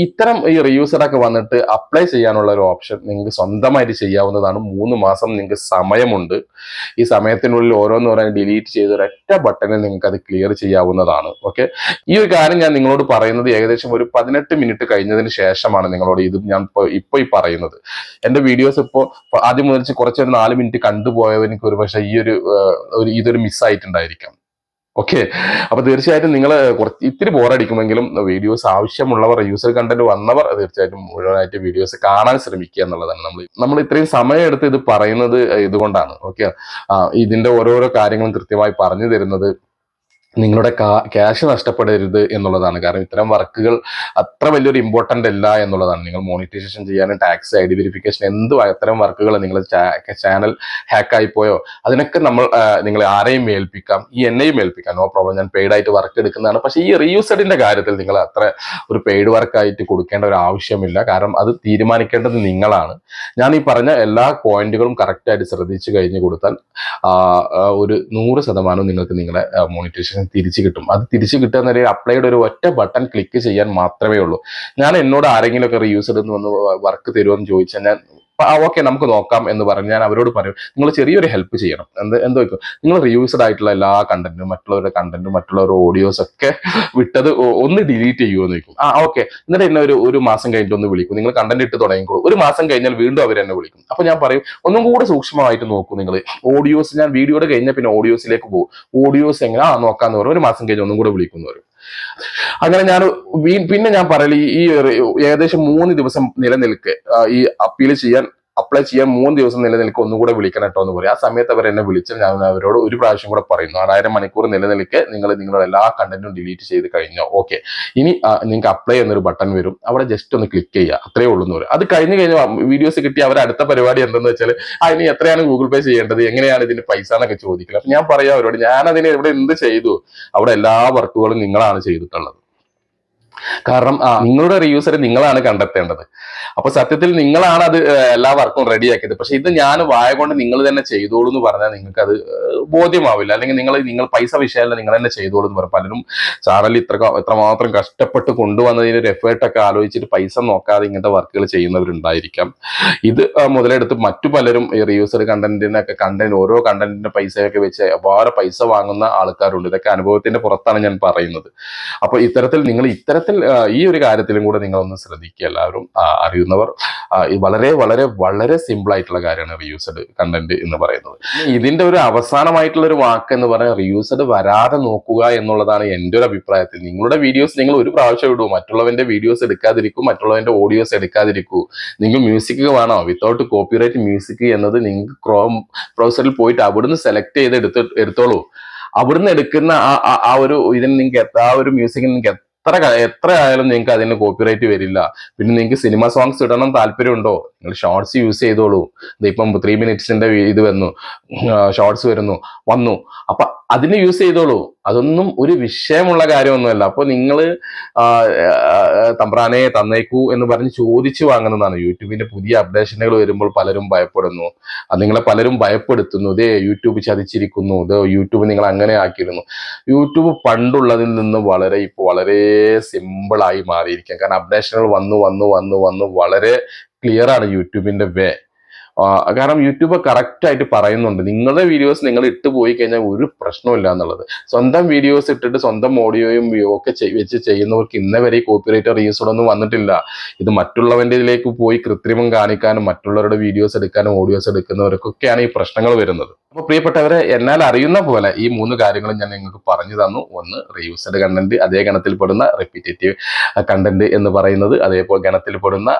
ഇത്തരം ഈ റീയൂസറൊക്കെ വന്നിട്ട് അപ്ലൈ ചെയ്യാനുള്ള ഒരു ഓപ്ഷൻ നിങ്ങൾക്ക് സ്വന്തമായിട്ട് ചെയ്യാവുന്നതാണ്. 3 മാസം നിങ്ങൾക്ക് സമയമുണ്ട്. ഈ സമയത്തിനുള്ളിൽ ഓരോന്നോരോ ഡിലീറ്റ് ചെയ്ത് ഒരൊറ്റ ബട്ടണിൽ നിങ്ങൾക്ക് അത് ക്ലിയർ ചെയ്യാവുന്നതാണ്. ഓക്കെ, ഈ ഒരു കാര്യം ഞാൻ നിങ്ങളോട് പറയുന്നത് ഏകദേശം ഒരു 18 മിനിറ്റ് കഴിഞ്ഞതിന് ശേഷമാണ് നിങ്ങളോട് ഇത് ഞാൻ ഇപ്പൊ ഈ പറയുന്നത്. എന്റെ വീഡിയോസ് ഇപ്പോൾ ആദ്യം മുതൽ കുറച്ചൊരു 4 മിനിറ്റ് കണ്ടുപോയവർക്ക് ഒരു പക്ഷേ ഇതൊരു മിസ്സായിട്ടുണ്ടായിരിക്കാം. ഓക്കെ, അപ്പൊ തീർച്ചയായിട്ടും നിങ്ങൾ ഇത്തിരി ബോറടിക്കുമെങ്കിലും വീഡിയോസ് ആവശ്യമുള്ളവർ, യൂസർ കണ്ടന്റ് വന്നവർ തീർച്ചയായിട്ടും മുഴുവനായിട്ട് വീഡിയോസ് കാണാൻ ശ്രമിക്കുക എന്നുള്ളതാണ്. നമ്മൾ ഇത്രയും സമയം എടുത്ത് ഇത് പറയുന്നത് ഇതുകൊണ്ടാണ്. ഓക്കെ, ഇതിന്റെ ഓരോരോ കാര്യങ്ങളും കൃത്യമായി പറഞ്ഞു തരുന്നത് നിങ്ങളുടെ ക്യാഷ് നഷ്ടപ്പെടരുത് എന്നുള്ളതാണ്. കാരണം ഇത്തരം വർക്കുകൾ അത്ര വലിയൊരു ഇമ്പോർട്ടന്റ് അല്ല എന്നുള്ളതാണ്. നിങ്ങൾ മോണിറ്റൈസേഷൻ ചെയ്യാനും ടാക്സ് ഐഡി വെരിഫിക്കേഷൻ അത്തരം വർക്കുകൾ നിങ്ങൾ ചാനൽ ഹാക്കായി പോയോ അതിനൊക്കെ നിങ്ങൾ ആരെയും ഏൽപ്പിക്കാം, എന്നെയും ഏൽപ്പിക്കാം, നോ പ്രോബ്ലം. ഞാൻ പെയ്ഡ് ആയിട്ട് വർക്ക് എടുക്കുന്നതാണ്. പക്ഷെ ഈ റീയൂസഡിന്റെ കാര്യത്തിൽ നിങ്ങൾ അത്ര ഒരു പെയ്ഡ് വർക്കായിട്ട് കൊടുക്കേണ്ട ഒരു ആവശ്യമില്ല. കാരണം അത് തീരുമാനിക്കേണ്ടത് നിങ്ങളാണ്. ഞാൻ ഈ പറഞ്ഞ എല്ലാ പോയിന്റുകളും കറക്റ്റായിട്ട് ശ്രദ്ധിച്ചു കഴിഞ്ഞ് കൊടുത്താൽ ഒരു 100% നിങ്ങൾക്ക് നിങ്ങളുടെ മോണിറ്റൈസേഷൻ തിരിച്ചു കിട്ടും. അത് തിരിച്ചു കിട്ടുക എന്നൊരു അപ്ലൈഡ് ഒരു ഒറ്റ ബട്ടൺ ക്ലിക്ക് ചെയ്യാൻ മാത്രമേ ഉള്ളൂ. ഞാൻ എന്നോട് ആരെങ്കിലും ഒക്കെ റീയൂസഡ് എന്ന് വന്ന് വർക്ക് തരുമെന്ന് ചോദിച്ചാൽ ഞാൻ ഓക്കെ നമുക്ക് നോക്കാം എന്ന് പറഞ്ഞ് ഞാൻ അവരോട് പറയും, നിങ്ങൾ ചെറിയൊരു ഹെൽപ്പ് ചെയ്യണം. എന്തോ നിങ്ങൾ റീയൂസ്ഡ് ആയിട്ടുള്ള എല്ലാ കണ്ടന്റും മറ്റുള്ളവരുടെ കണ്ടന്റും മറ്റുള്ളവരുടെ ഓഡിയോസ് ഒക്കെ വിട്ടത് ഒന്ന് ഡിലീറ്റ് ചെയ്യുമെന്ന് ചോദിക്കും. ഓക്കെ, എന്നിട്ട് എന്നെ ഒരു മാസം കഴിഞ്ഞിട്ട് ഒന്ന് വിളിക്കും, നിങ്ങൾ കണ്ടന്റ് ഇട്ട് തുടങ്ങിക്കോളൂ. ഒരു മാസം കഴിഞ്ഞാൽ വീണ്ടും അവർ എന്നെ വിളിക്കും. അപ്പൊ ഞാൻ പറയും ഒന്നും കൂടെ സൂക്ഷ്മമായിട്ട് നോക്കൂ നിങ്ങൾ ഓഡിയോസ്. ഞാൻ വീഡിയോയുടെ കഴിഞ്ഞാൽ പിന്നെ ഓഡിയോസിലേക്ക് പോകും. ഓഡിയോസ് എങ്ങനെ നോക്കാന്ന് പറയും. ഒരു മാസം കഴിഞ്ഞ് ഒന്നും കൂടെ വിളിക്കുന്നു പറയും. അങ്ങനെ ഞാൻ പിന്നെ ഞാൻ പറയല് ഈ ഏകദേശം 3 ദിവസം നിലനിൽക്കെ ഈ അപ്ലൈ ചെയ്യാൻ 3 ദിവസം നിലനിൽക്കുക ഒന്നുകൂടെ വിളിക്കണം കേട്ടോ എന്ന് പറയും. ആ സമയത്ത് അവർ എന്നെ വിളിച്ച് ഞാൻ അവരോട് ഒരു പ്രാവശ്യം കൂടെ പറയുന്നു, 6000 മണിക്കൂർ നിലനിൽക്കെ നിങ്ങൾ നിങ്ങളുടെ എല്ലാ കണ്ടന്റും ഡിലീറ്റ് ചെയ്ത് കഴിഞ്ഞോ, ഓക്കെ, ഇനി നിങ്ങൾക്ക് അപ്ലൈ എന്നൊരു ബട്ടൺ വരും, അവിടെ ജസ്റ്റ് ഒന്ന് ക്ലിക്ക് ചെയ്യുക, അത്രേ ഉള്ളൂ എന്ന് പറയും. അത് കഴിഞ്ഞ് വീഡിയോസ് കിട്ടി അവർ അടുത്ത പരിപാടി എന്തെന്ന് വെച്ചാൽ ഇനി എത്രയാണ് ഗൂഗിൾ പേ ചെയ്യേണ്ടത്, എങ്ങനെയാണ് ഇതിന്റെ പൈസ എന്നൊക്കെ ചോദിക്കുന്നത്. അപ്പൊ ഞാൻ പറയാം അവരോട്, ഞാൻ അതിന് ഇവിടെ എന്ത് ചെയ്തു, അവിടെ എല്ലാ വർക്കുകളും നിങ്ങളാണ് ചെയ്തിട്ടുള്ളത്. കാരണം നിങ്ങളുടെ റീയൂസറെ നിങ്ങളാണ് കണ്ടെത്തേണ്ടത്. അപ്പൊ സത്യത്തിൽ നിങ്ങളാണ് അത് എല്ലാ വർക്കും റെഡിയാക്കിയത്. പക്ഷെ ഇത് ഞാൻ വായ കൊണ്ട് നിങ്ങൾ തന്നെ ചെയ്തോളൂ എന്ന് പറഞ്ഞാൽ നിങ്ങൾക്ക് അത് ബോധ്യമാവില്ല. അല്ലെങ്കിൽ നിങ്ങൾ പൈസ വിഷയമല്ല, നിങ്ങൾ തന്നെ ചെയ്തോളൂ എന്ന് പറയും. പലരും ചാനൽ എത്രമാത്രം കഷ്ടപ്പെട്ട് കൊണ്ടുവന്നതിന് ഒരു എഫേർട്ടൊക്കെ ആലോചിച്ചിട്ട് പൈസ നോക്കാതെ ഇങ്ങനത്തെ വർക്കുകൾ ചെയ്യുന്നവരുണ്ടായിരിക്കാം. ഇത് മുതലെടുത്ത് മറ്റു പലരും ഈ റീയൂസർ ഓരോ കണ്ടന്റിന്റെ പൈസയൊക്കെ വെച്ച് അപാര പൈസ വാങ്ങുന്ന ആൾക്കാരുണ്ട്. ഇതൊക്കെ അനുഭവത്തിന്റെ പുറത്താണ് ഞാൻ പറയുന്നത്. അപ്പൊ ഇത്തരത്തിൽ ഈ ഒരു കാര്യത്തിലും കൂടെ നിങ്ങളൊന്ന് ശ്രദ്ധിക്കുക എല്ലാവരും. അറിയുന്നവർ വളരെ വളരെ വളരെ സിമ്പിൾ ആയിട്ടുള്ള കാര്യമാണ് റീയൂസ്ഡ് കണ്ടന്റ് എന്ന് പറയുന്നത്. ഇതിന്റെ ഒരു അവസാനമായിട്ടുള്ള ഒരു വാക്ക് എന്ന് പറയുന്നത് റീയൂസ്ഡ് വരാതെ നോക്കുക എന്നുള്ളതാണ് എൻ്റെ ഒരു അഭിപ്രായത്തിൽ. നിങ്ങളുടെ വീഡിയോസ് നിങ്ങൾ ഒരു പ്രാവശ്യം ഇടൂ, മറ്റുള്ളവന്റെ വീഡിയോസ് എടുക്കാതിരിക്കൂ, മറ്റുള്ളവന്റെ ഓഡിയോസ് എടുക്കാതിരിക്കൂ. നിങ്ങൾ മ്യൂസിക് വേണോ വിത്തൗട്ട് കോപ്പിറൈറ്റ് മ്യൂസിക് എന്നത് നിങ്ങൾക്ക് ക്രോം ബ്രൗസറിൽ പോയിട്ട് അവിടുന്ന് സെലക്ട് ചെയ്ത് എടുത്തോളൂ. അവിടുന്ന് എടുക്കുന്ന ആ ഒരു ഇതിന് നിങ്ങൾക്ക് ആ ഒരു മ്യൂസിക്കിന് നിങ്ങൾക്ക് എത്ര ആയാലും നിങ്ങൾക്ക് അതിന് കോപ്പിറൈറ്റ് വരില്ല. പിന്നെ നിങ്ങൾക്ക് സിനിമ സോങ്സ് ഇടണം താല്പര്യമുണ്ടോ, നിങ്ങൾ ഷോർട്സ് യൂസ് ചെയ്തോളൂ. ഇതിപ്പം 3 മിനിറ്റ്സിന്റെ ഇത് ഷോർട്സ് വന്നു അപ്പൊ അതിന് യൂസ് ചെയ്തോളൂ. അതൊന്നും ഒരു വിഷയമുള്ള കാര്യമൊന്നുമല്ല. അപ്പൊ നിങ്ങൾ തമ്പ്രാനെ തന്നേക്കൂ എന്ന് പറഞ്ഞ് ചോദിച്ചു വാങ്ങുന്നതാണ്. യൂട്യൂബിന്റെ പുതിയ അപ്ഡേഷനുകൾ വരുമ്പോൾ പലരും ഭയപ്പെടുന്നു, നിങ്ങളെ പലരും ഭയപ്പെടുത്തുന്നു. ഇതേ യൂട്യൂബ് ചതിച്ചിരിക്കുന്നു, യൂട്യൂബ് നിങ്ങൾ അങ്ങനെ ആക്കിയിരുന്നു. യൂട്യൂബ് പണ്ടുള്ളതിൽ നിന്ന് ഇപ്പോൾ വളരെ സിമ്പിളായി മാറിയിരിക്കാം. കാരണം അപ്ഡേഷനുകൾ വന്നു വളരെ ക്ലിയർ ആണ് യൂട്യൂബിന്റെ വേ. കാരണം യൂട്യൂബ് കറക്റ്റ് ആയിട്ട് പറയുന്നുണ്ട് നിങ്ങളുടെ വീഡിയോസ് നിങ്ങൾ ഇട്ട് പോയി കഴിഞ്ഞാൽ ഒരു പ്രശ്നമില്ല എന്നുള്ളത്. സ്വന്തം വീഡിയോസ് ഇട്ടിട്ട് സ്വന്തം ഓഡിയോയും ഒക്കെ വെച്ച് ചെയ്യുന്നവർക്ക് ഇന്നേ വരെ കോപ്പിറൈറ്റ് റീയൂസൊന്നും വന്നിട്ടില്ല. ഇത് മറ്റുള്ളവന്റെ ഇതിലേക്ക് പോയി കൃത്രിമം കാണിക്കാനും മറ്റുള്ളവരുടെ വീഡിയോസ് എടുക്കാനും ഓഡിയോസ് എടുക്കുന്നവർക്കൊക്കെയാണ് ഈ പ്രശ്നങ്ങൾ വരുന്നത്. അപ്പൊ പ്രിയപ്പെട്ടവരെ, എന്നാൽ അറിയുന്ന പോലെ ഈ 3 കാര്യങ്ങളും ഞാൻ നിങ്ങൾക്ക് പറഞ്ഞു തന്നു. ഒന്ന് റീയൂസ്ഡ് കണ്ടന്റ്, അതേ ഗണത്തിൽപ്പെടുന്ന റിപ്പീറ്റേറ്റീവ് കണ്ടന്റ് എന്ന് പറയുന്നത്, അതേപോലെ ഗണത്തിൽപ്പെടുന്ന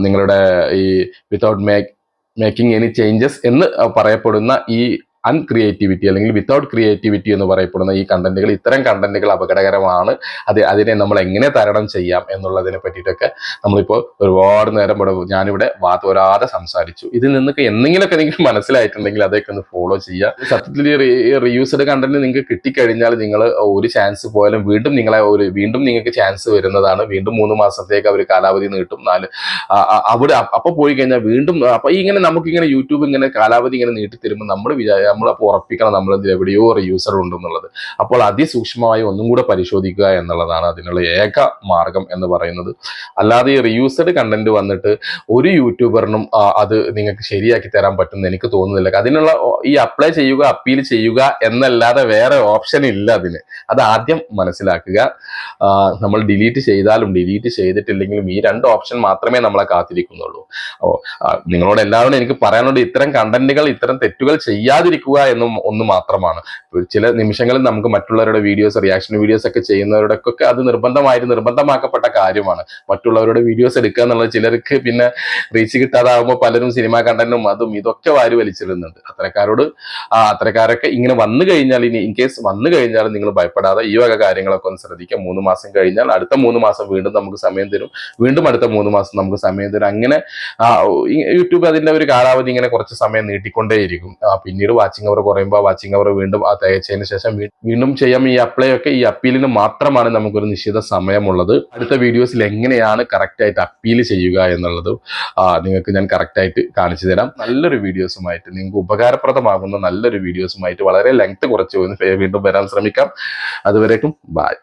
നിങ്ങളുടെ ഈ വിത്തൗട്ട് മേക്കിംഗ് എനി ചേഞ്ചസ് എന്ന് പറയപ്പെടുന്ന ഈ അൺക്രിയേറ്റിവിറ്റി അല്ലെങ്കിൽ വിത്തൗട്ട് ക്രിയേറ്റിവിറ്റി എന്ന് പറയപ്പെടുന്ന ഈ കണ്ടന്റുകൾ, ഇത്തരം കണ്ടന്റുകൾ അപകടകരമാണ്. അതിനെ നമ്മൾ എങ്ങനെ തരണം ചെയ്യാം എന്നുള്ളതിനെ പറ്റിയിട്ടൊക്കെ നമ്മളിപ്പോൾ ഒരുപാട് നേരം ഞാനിവിടെ വാതോരാതെ സംസാരിച്ചു. ഇതിൽ നിന്നൊക്കെ എന്തെങ്കിലുമൊക്കെ നിങ്ങൾക്ക് മനസ്സിലായിട്ടുണ്ടെങ്കിൽ അതൊക്കെ ഒന്ന് ഫോളോ ചെയ്യുക. സത്യത്തിൽ ഈ റീയൂസ്ഡ് കണ്ടന്റ് നിങ്ങൾക്ക് കിട്ടിക്കഴിഞ്ഞാൽ നിങ്ങൾ ഒരു ചാൻസ് പോയാലും വീണ്ടും നിങ്ങൾക്ക് ചാൻസ് വരുന്നതാണ്. വീണ്ടും 3 മാസത്തേക്ക് അവർ കാലാവധി നീട്ടും. അവിടെ അപ്പൊ പോയി കഴിഞ്ഞാൽ വീണ്ടും അപ്പൊ നമുക്കിങ്ങനെ യൂട്യൂബ് ഇങ്ങനെ കാലാവധി ഇങ്ങനെ നീട്ടി തരുമ്പോൾ നമ്മളപ്പോൾ ഉറപ്പിക്കണം നമ്മളിതിൽ എവിടെയോ റീയൂസർ ഉണ്ടെന്നുള്ളത്. അപ്പോൾ അതിസൂക്ഷ്മമായി ഒന്നും കൂടെ പരിശോധിക്കുക എന്നുള്ളതാണ് അതിനുള്ള ഏക മാർഗം എന്ന് പറയുന്നത്. അല്ലാതെ ഈ റീയൂസ്ഡ് കണ്ടന്റ് വന്നിട്ട് ഒരു യൂട്യൂബറിനും അത് നിങ്ങൾക്ക് ശരിയാക്കി തരാൻ പറ്റുമെന്ന് എനിക്ക് തോന്നുന്നില്ല. അതിനുള്ള ഈ അപ്ലൈ ചെയ്യുക, അപ്പീൽ ചെയ്യുക എന്നല്ലാതെ വേറെ ഓപ്ഷൻ ഇല്ല അതിന്. അത് ആദ്യം മനസ്സിലാക്കുക. നമ്മൾ ഡിലീറ്റ് ചെയ്താലും ഡിലീറ്റ് ചെയ്തിട്ടില്ലെങ്കിലും ഈ 2 ഓപ്ഷൻ മാത്രമേ നമ്മളെ കാത്തിരിക്കുന്നുള്ളൂ. നിങ്ങളോട് എല്ലാവരും എനിക്ക് പറയാനുള്ളത് ഇത്തരം കണ്ടന്റുകൾ, ഇത്തരം തെറ്റുകൾ ചെയ്യാതിരിക്കുക എന്നും ഒന്ന് മാത്രമാണ്. ചില നിമിഷങ്ങളിൽ നമുക്ക് മറ്റുള്ളവരുടെ വീഡിയോസ്, റിയാക്ഷൻ വീഡിയോസ് ഒക്കെ ചെയ്യുന്നവരുടെയൊക്കെ അത് നിർബന്ധമാക്കപ്പെട്ട കാര്യമാണ്. മറ്റുള്ളവരുടെ വീഡിയോസ് എടുക്കുക എന്നുള്ളത് ചിലർക്ക് പിന്നെ റീച്ച് കിട്ടാതാകുമ്പോൾ പലരും സിനിമ കണ്ടന്റും അതും ഇതൊക്കെ വാരി വലിച്ചിടുന്നുണ്ട്. അത്തരക്കാരൊക്കെ ഇങ്ങനെ വന്നു കഴിഞ്ഞാൽ, ഇനി ഇൻ കേസ് വന്നു കഴിഞ്ഞാൽ നിങ്ങൾ ഭയപ്പെടാതെ ഈ വക കാര്യങ്ങളൊക്കെ ഒന്ന് ശ്രദ്ധിക്കുക. 3 മാസം കഴിഞ്ഞാൽ അടുത്ത 3 മാസം വീണ്ടും നമുക്ക് സമയം തരും, വീണ്ടും അടുത്ത 3 മാസം നമുക്ക് സമയം തരും. അങ്ങനെ യൂട്യൂബ് അതിന്റെ ഒരു കാലാവധി ഇങ്ങനെ കുറച്ച് സമയം നീട്ടിക്കൊണ്ടേയിരിക്കും. പിന്നീട് വാച്ചിങ് അവർ കുറയുമ്പോൾ വാച്ചിങ് അവർ വീണ്ടും തികച്ചതിന് ശേഷം വീണ്ടും ചെയ്യാം. ഈ അപ്ലൈ ഒക്കെ ഈ അപ്പീലിന് മാത്രമാണ് നമുക്കൊരു നിശ്ചിത സമയമുള്ളത്. അടുത്ത വീഡിയോസിൽ എങ്ങനെയാണ് കറക്റ്റായിട്ട് അപ്പീൽ ചെയ്യുക എന്നുള്ളത് നിങ്ങൾക്ക് ഞാൻ കറക്റ്റായിട്ട് കാണിച്ചു തരാം. നല്ലൊരു വീഡിയോസുമായിട്ട്, നിങ്ങൾക്ക് ഉപകാരപ്രദമാകുന്ന നല്ലൊരു വീഡിയോസുമായിട്ട് വളരെ ലെങ്ത് കുറച്ച് വീണ്ടും വരാൻ ശ്രമിക്കാം. അതുവരേക്കും ബൈ.